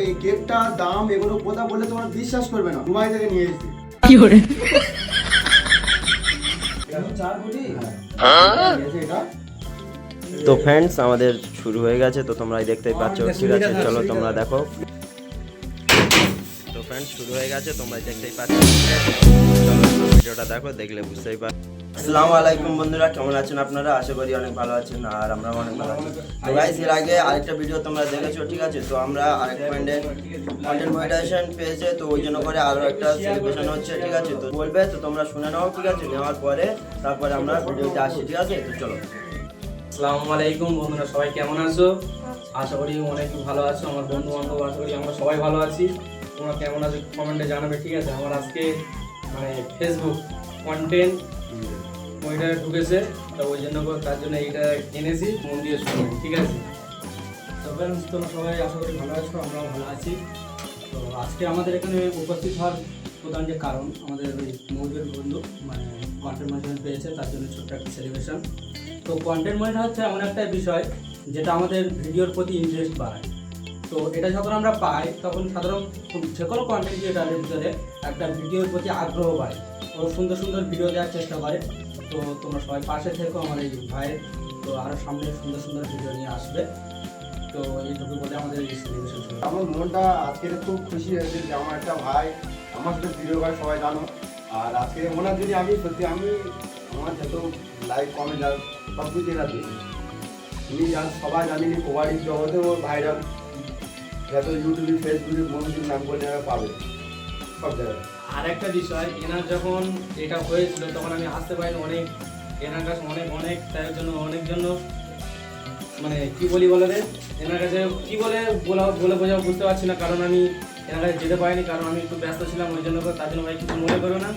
এই কেকটা দাম এগুলো কথা বললে তোমরা বিশ্বাস করবে না। দুবাই থেকে নিয়ে এসেছি। কি করে? তো ফ্রেন্ডস আমাদের শুরু হয়ে গেছে, তো তোমরা দেখতেই পাচ্ছ, ঠিক আছে চলো তোমরা দেখো। তো ফ্রেন্ডস শুরু হয়ে গেছে, তোমরা দেখতেই পাচ্ছ, চলো ভিডিওটা দেখো, দেখলে বুঝতেই পারো। আসসালামু আলাইকুম বন্ধুরা, কেমন আছেন আপনারা? আশা করি অনেক ভালো আছেন, আর আমরা অনেক ভালো আছি। তো গাইস এর আগে আরেকটা ভিডিও তোমরা দেখেছো, ঠিক আছে? তো আমরা আরেক পয়েন্টে কন্টেন্ট মনিটাইজেশন পেয়েছে, তো ওই জন্য করে আরো একটা সেলিব্রেশন হচ্ছে, ঠিক আছে? তো বলবে তো তোমরা শুনে নাও, ঠিক আছে? নেওয়ার পরে তারপরে আমরা ভিডিওতে আসি, ঠিক আছে? তো চলো। আসসালামু আলাইকুম বন্ধুরা, সবাই কেমন আছো? আশা করি অনেক ভালো আছো। আমার বন্ধু বান্ধব আশা করি আমরা সবাই ভালো আছি। তোমরা কেমন আছো কমেন্টে জানাবে, ঠিক আছে? আমার আজকে মানে ফেসবুক কন্টেন্ট ওইটা ঢুকেছে, তো ওই জন্য তার জন্য এইটা কিনেছি, মন দিয়ে শুনো, ঠিক আছে? তো ফ্রেন্ডস তোমরা সবাই আশা করি ভালো আছো, আমরাও ভালো আছি। তো আজকে আমাদের এখানে উপস্থিত হওয়ার প্রধান যে কারণ, আমাদের ওই মৌজুর বন্ধু মানে কন্টেন্ট মনিটাইজেশন পেয়েছে, তার জন্য ছোট্ট একটা সেলিব্রেশন। তো কন্টেন্ট মনিটাইজেশন হচ্ছে এমন একটা বিষয় যেটা আমাদের ভিডিওর প্রতি ইন্টারেস্ট বাড়ায়। তো এটা যখন আমরা পাই তখন সাধারণত যে কোনো কন্টেন্ট ক্রিয়েটারের ভিতরে একটা ভিডিওর প্রতি আগ্রহ বাড়ে, ও সুন্দর সুন্দর ভিডিও দেওয়ার চেষ্টা করে। তো তোমরা সবাই পাশে থেকো আমার এই ভাইয়ের, তো আরও সামনে সুন্দর সুন্দর ভিডিও নিয়ে আসবে। তো এইটুকু বলে আমাদের এই সেলিব্রেশন শুরু। আমার মনটা আজকে খুব খুশি হয়েছে যে আমার একটা ভাই আমার সাথে ভিডিও করে, সবাই জানো। আর আজকে মনে হয় যদি আমি সত্যি আমি আমার যত লাইক কমেন্ট আর সব কিছু এরা দিই, তুমি সবাই জানি কবাডির জগতে ও ভাইরাল, যত ইউটিউবে ফেসবুকে মনোযোগ নাম করলে এরা পাবে সব জায়গায়। আর একটা বিষয়, এনার যখন এটা হয়েছিল তখন আমি আসতে পারিনি, অনেক এনার কাছে অনেক অনেক তার জন্য অনেক জন্য মানে কি বলি বলে রে, এনার কাছে কি বলে বলে বোঝাবো বুঝতে পারছি না, কারণ আমি এনার কাছে যেতে পারিনি, কারণ আমি একটু ব্যস্ত ছিলাম ওই জন্য। তার জন্য ভাই কিছু মনে করো না।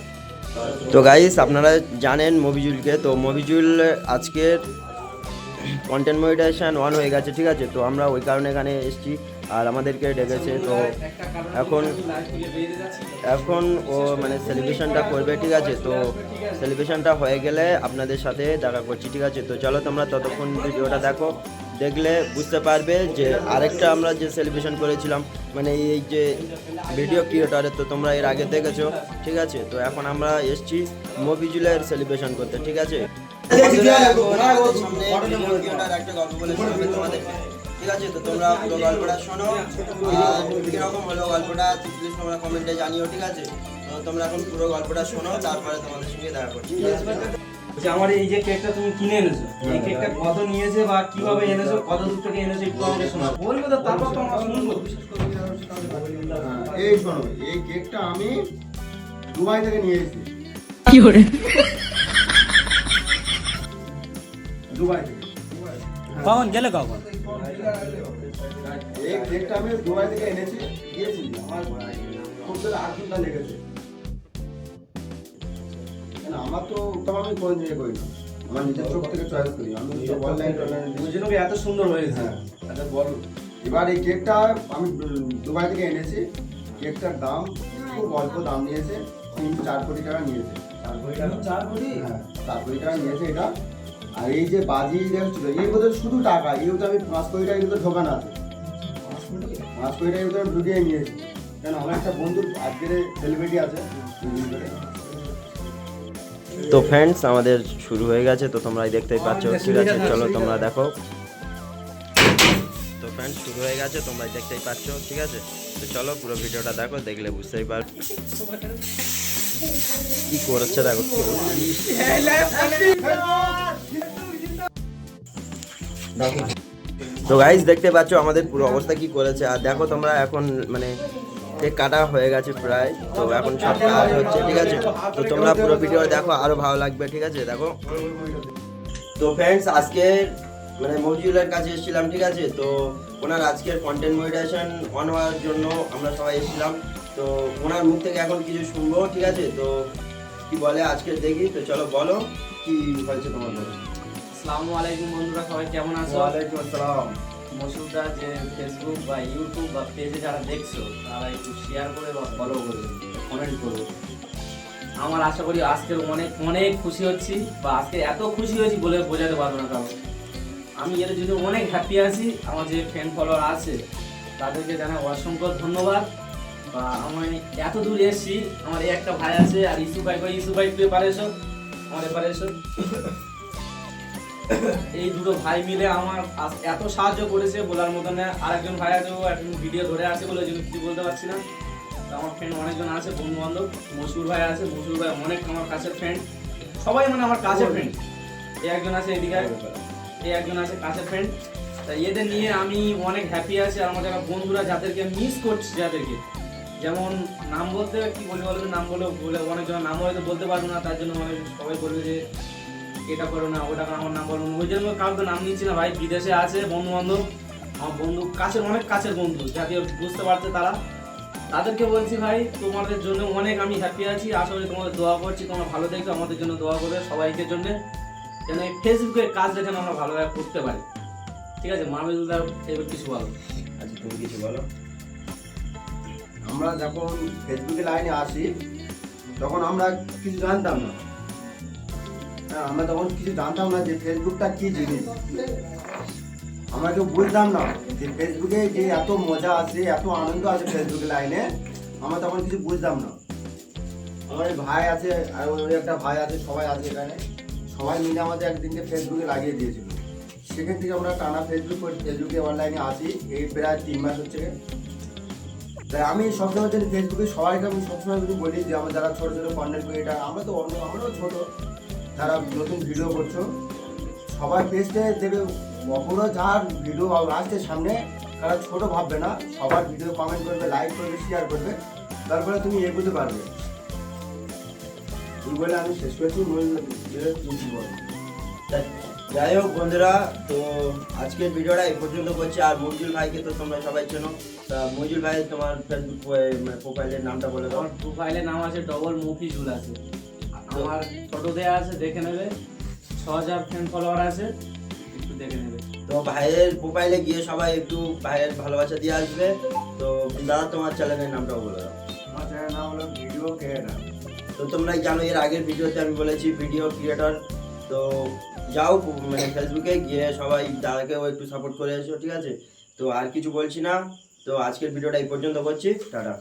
তো গাইস আপনারা জানেন মবিজুলকে, তো মবিজুল আজকের কন্টেন্ট মনিটাইজেশন অন হয়ে গেছে, ঠিক আছে? তো আমরা ওই কারণে এখানে এসেছি আর আমাদেরকে ডেকেছে। তো এখন ও মানে সেলিব্রেশনটা করবে, ঠিক আছে? তো সেলিব্রেশনটা হয়ে গেলে আপনাদের সাথে দেখা করছি, ঠিক আছে? তো চলো তোমরা ততক্ষণ ভিডিওটা দেখো, দেখলে বুঝতে পারবে যে আরেকটা আমরা যে সেলিব্রেশন করেছিলাম মানে এই যে ভিডিও ক্রিয়েটারের, তো তোমরা এর আগে দেখেছো, ঠিক আছে? তো এখন আমরা এসেছি মবিজুলের সেলিব্রেশন করতে, ঠিক আছে? ঠিক আছে, তো তোমরা পুরো গল্পটা শোনো, কিরকম হলো গল্পটা প্লিজ তোমরা কমেন্টে জানিও, ঠিক আছে? তো তোমরা এখন পুরো গল্পটা শোনো, তারপরে তোমাদের সঙ্গে দেখা করছি, ঠিক আছে? আমার এই যে কেকটা তুমি কিনে এনেছো, এই কেকটা কত নিয়েছে বা কিভাবে এনেছো, কত দূর থেকে এনেছো একটু আমাকে শোনাও, বলবে তো তারপর তো আমরা শুনবো। এই শোনো, এই কেকটা আমি দুবাই থেকে নিয়ে এসেছি। কি করে? দুবাই থেকে। কখন গেলে কখন? এই কেকটা আমি দুবাই থেকে এনেছি, দিয়েছি। আমার খুব জোরে 8 ঘন্টা লেগেছে। কেন আমার তো তখন আমি কোন জিনিস করি না, আমার নিজের চোখ থেকে চয়েস করি। আমি অনলাইন ওই জন্য কি এত সুন্দর হয়েছে? হ্যাঁ, আচ্ছা বলো। এবার এই কেকটা আমি দুবাই থেকে এনেছি। কেকটার দাম খুব অল্প দাম নিয়েছে, 3-4 কোটি টাকা নিয়েছে। 4 কোটি? হ্যাঁ, 4 কোটি টাকা নিয়েছে এটা। আর এই যে বাজি দেখছিল, এই বোধহয় শুধু টাকা, এই তো আমি 5 কোটি টাকা কিন্তু ঢোকান আছে। 5 কোটি টাকা কিন্তু ঢুকিয়ে নিয়েছি। কেন আমার একটা বন্ধুর আজকের সেলিব্রিটি আছে। তো ফ্রেন্ডস আমাদের শুরু হয়ে গেছে, তো তোমরা দেখতেই পাচ্ছ, ঠিক আছে? চলো তোমরা দেখো। তো ফ্রেন্ডস শুরু হয়ে গেছে, তোমরা দেখতেই পাচ্ছ, ঠিক আছে? তো চলো পুরো ভিডিওটা দেখো, দেখলে বুঝতেই পার কি করছে, দেখো কি তো গাইস দেখতে পাচ্ছ আমাদের পুরো অবস্থা কি করেছে। আর দেখো তোমরা এখন মানে কেক কাটা হয়ে গেছে প্রায়, তো এখন সব কাজ হচ্ছে, ঠিক আছে? তো তোমরা পুরো ভিডিও দেখো, আরো ভালো লাগবে, ঠিক আছে? দেখো। তো ফ্রেন্ডস আজকে মানে মজিউলের কাছে এসেছিলাম, ঠিক আছে? তো ওনার আজকের কন্টেন্ট মনিটাইজেশন অন হওয়ার জন্য আমরা সবাই এসেছিলাম। তো ওনার মুখ থেকে এখন কিছু শুনবো, ঠিক আছে? তো কি বলে আজকে দেখি, তো চলো বলো কি হয়েছে তোমার বলো। আসসালামু আলাইকুম বন্ধুরা, সবাই কেমন আছো? ওয়ালাইকুম আসসালাম। মসুদা যে ফেসবুক বা ইউটিউব বা পেজে যারা দেখছো তারা একটু শেয়ার করে বা ফলো করে কমেন্ট করো। আমার আশা করি আজকের অনেক অনেক খুশি হচ্ছি, বা আজকে এত খুশি হয়েছি বলে বোঝাতে পারবো না। কারণ আমি এর জন্য অনেক হ্যাপি আছি। আমার যে ফ্যান ফলোয়ার আছে তাদেরকে জানাই অসংখ্য ধন্যবাদ। বা আমি এত দূর এসেছি, আমার এই একটা ভাই আছে, আর ইসু ভাই, তুই এপারে এসো, আমার এপারে এসো। এই দুটো ভাই মিলে আমার এত সাহায্য করেছে বলার মতো না। আর একজন ভাই আছে, ও এখন ভিডিও ধরে আছে বলে ওই জন্য কিছু বলতে পারছি না। তো আমার ফ্রেন্ড অনেকজন আছে, বন্ধু বান্ধব। মশুর ভাই আছে, মশুর ভাই অনেক আমার কাছের ফ্রেন্ড, সবাই মানে আমার কাছের ফ্রেন্ড। এই একজন আছে এদিকে, এই একজন আছে কাছের ফ্রেন্ড। তা এদের নিয়ে আমি অনেক হ্যাপি আছি। আর আমার যারা বন্ধুরা যাদেরকে মিস করছি, যাদেরকে যেমন নাম বলতে কি বলি বলবে, নাম বলে অনেকজন নাম হয়তো বলতে পারবো না, তার জন্য অনেক সবাই বলবে যে এটা করো না, ওটা করো, আমার নাম বলবো না। ওই জন্য কাউকে নাম নিচ্ছি না ভাই। বিদেশে আছে বন্ধু বান্ধব, আমার বন্ধু কাছের, অনেক কাছের বন্ধু, যাতে বুঝতে পারছে তারা, তাদেরকে বলছি ভাই তোমাদের জন্য অনেক আমি হ্যাপি আছি। আশা করি তোমাদের দোয়া করছি, তোমরা ভালো দেখো, আমাদের জন্য দোয়া করবে সবাইকে জন্য, যেন এই ফেসবুকের কাজটা যেন আমরা ভালোভাবে করতে পারি। ঠিক আছে, মাহমুদুল্লাহ এবার কিছু বলো। আচ্ছা তুমি কিছু বলো। আমরা যখন ফেসবুকে লাইনে আসি তখন আমরা কিছু জানতাম না। হ্যাঁ, আমরা তখন কিছু জানতাম না যে ফেসবুকটা কি জিনিস। আমরা কেউ বুঝতাম না যে ফেসবুকে যে এত মজা আছে, এত আনন্দ আছে ফেসবুকে লাইনে, আমরা তখন কিছু বুঝতাম না। আমার এই ভাই আছে, আর ওই একটা ভাই আছে, সবাই আছে এখানে, সবাই মিলে আমাদের একদিনকে ফেসবুকে লাগিয়ে দিয়েছিল। সেখান থেকে আমরা টানা ফেসবুকে অনলাইনে আসি, এই প্রায় 3 মাস হচ্ছে। তাই আমি সবসময় জানি ফেসবুকে সবাইকে আমি সবসময় যদি বলি যে আমরা যারা ছোটো ছোটো কন্টেন্ট ক্রিয়েটার, আমরাও ছোটো, যারা নতুন ভিডিও করছো, সবাই পেজটা দেবে। অপরও যার ভিডিও আসছে সামনে, তারা ছোটো ভাববে না, সবার ভিডিও কমেন্ট করবে, লাইক করবে, শেয়ার করবে, তারপরে তুমি এগোতে পারবে। এই বলে আমি শেষ করেছি। যাই হোক বন্ধুরা, তো আজকের ভিডিওটা এই পর্যন্ত করছি। আর মঞ্জুল ভাইকে তো তোমরা সবাই চেনো। তা মঞ্জুল ভাই তোমার ফেসবুক প্রোফাইলের নামটা বলে দাও। আমার প্রোফাইলের নাম আছে ডবল মফিজুল আছে, আমার ফটো দেওয়া আছে, দেখে নেবে। 6000 ফ্রেন্ড ফলোয়ার আছে, একটু দেখে নেবে। তো ভাইয়ের প্রোফাইলে গিয়ে সবাই একটু ভাইয়ের ভালোবাসা দিয়ে আসবে। তো দাদা তোমার চ্যানেলের নামটাও বলে দাও। আমার চ্যানেল নাম হলো ভিডিও ক্রিয়েটার। তো তোমরা জানো এর আগের ভিডিওতে আমি বলেছি ভিডিও ক্রিয়েটর। তো যাও মানে ফেসবুকে গিয়ে সবাই দাদাকেও একটু সাপোর্ট করে এসো, ঠিক আছে? তো আর কিছু বলছি না। তো আজকের ভিডিওটা এই পর্যন্ত করছি, টাটা।